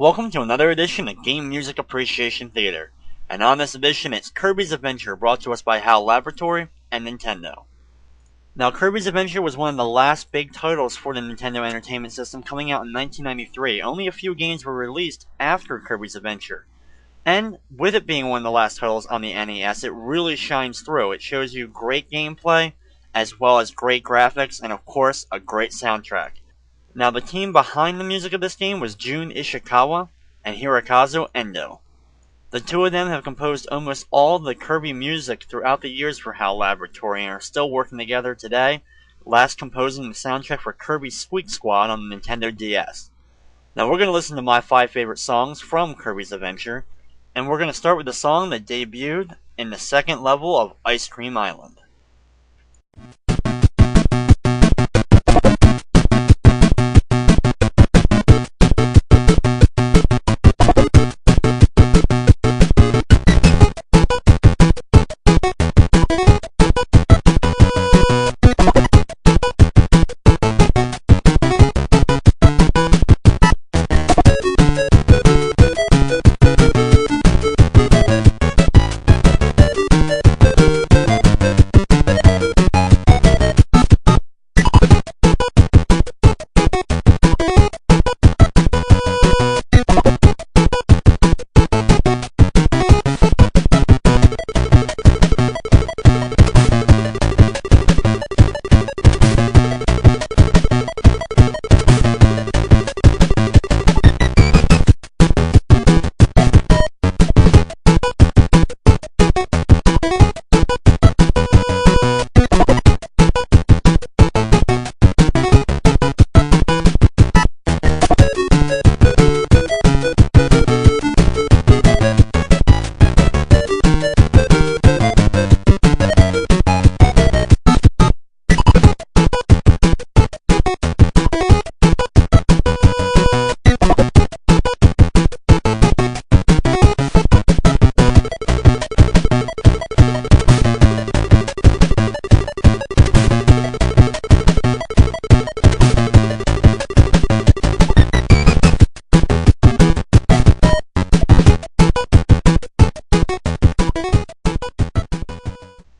Welcome to another edition of Game Music Appreciation Theater, and on this edition it's Kirby's Adventure, brought to us by Hal Laboratory and Nintendo. Now, Kirby's Adventure was one of the last big titles for the Nintendo Entertainment System, coming out in 1993. Only a few games were released after Kirby's Adventure. And with it being one of the last titles on the NES, it really shines through. It shows you great gameplay, as well as great graphics, and of course, a great soundtrack. Now, the team behind the music of this game was Jun Ishikawa and Hirokazu Ando. The two of them have composed almost all the Kirby music throughout the years for HAL Laboratory and are still working together today, last composing the soundtrack for Kirby's Squeak Squad on the Nintendo DS. Now, we're going to listen to my 5 favorite songs from Kirby's Adventure, and we're going to start with the song that debuted in the second level of Ice Cream Island.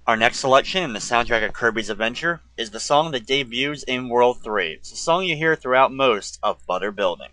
Our next selection in the soundtrack of Kirby's Adventure is the song that debuts in World 3. It's a song you hear throughout most of Butter Building.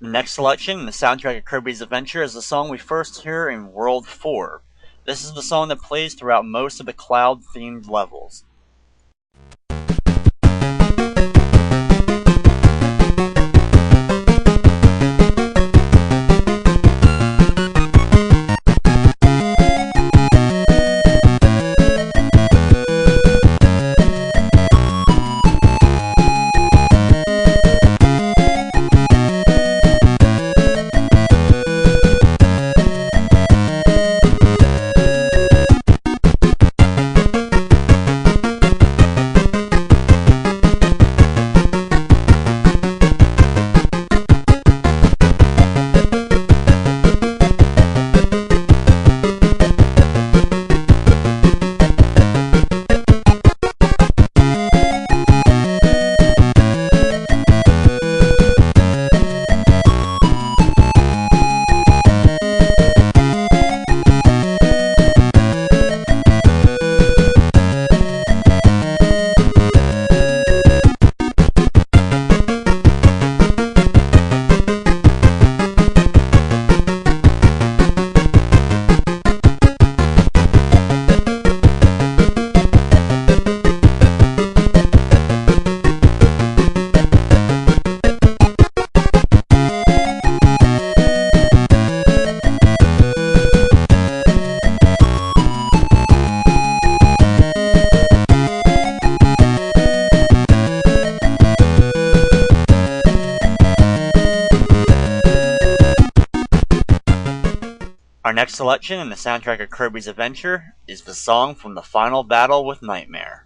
Next selection in the soundtrack of Kirby's Adventure is the song we first hear in World 4. This is the song that plays throughout most of the cloud-themed levels. Our next selection in the soundtrack of Kirby's Adventure is the song from the final battle with Nightmare.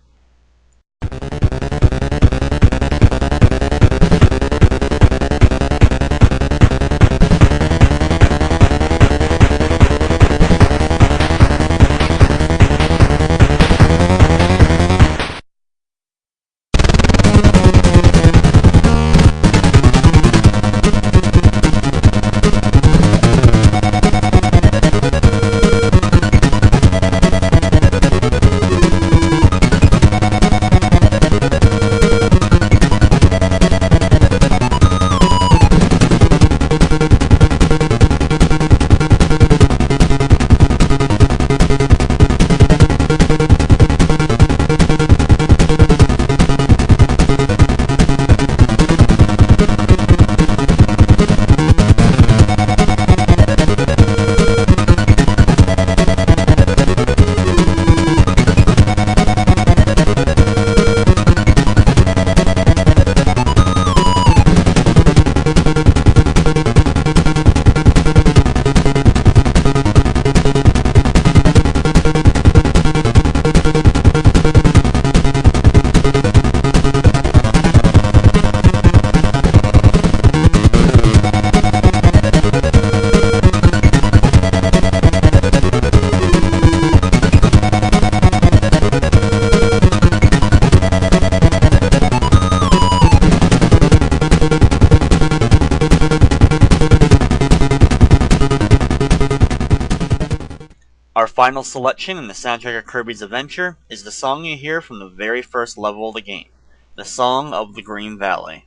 Our final selection in the soundtrack of Kirby's Adventure is the song you hear from the very first level of the game, the Song of the Green Valley.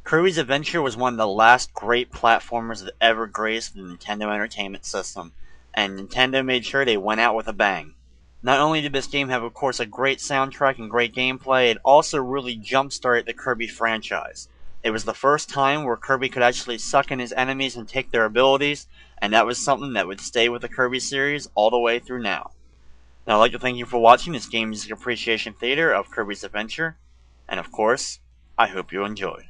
Kirby's Adventure was one of the last great platformers that ever graced the Nintendo Entertainment System, and Nintendo made sure they went out with a bang. Not only did this game have, of course, a great soundtrack and great gameplay, it also really jump-started the Kirby franchise. It was the first time where Kirby could actually suck in his enemies and take their abilities, and that was something that would stay with the Kirby series all the way through now. Now, I'd like to thank you for watching this Game Music Appreciation Theater of Kirby's Adventure, and of course, I hope you enjoyed.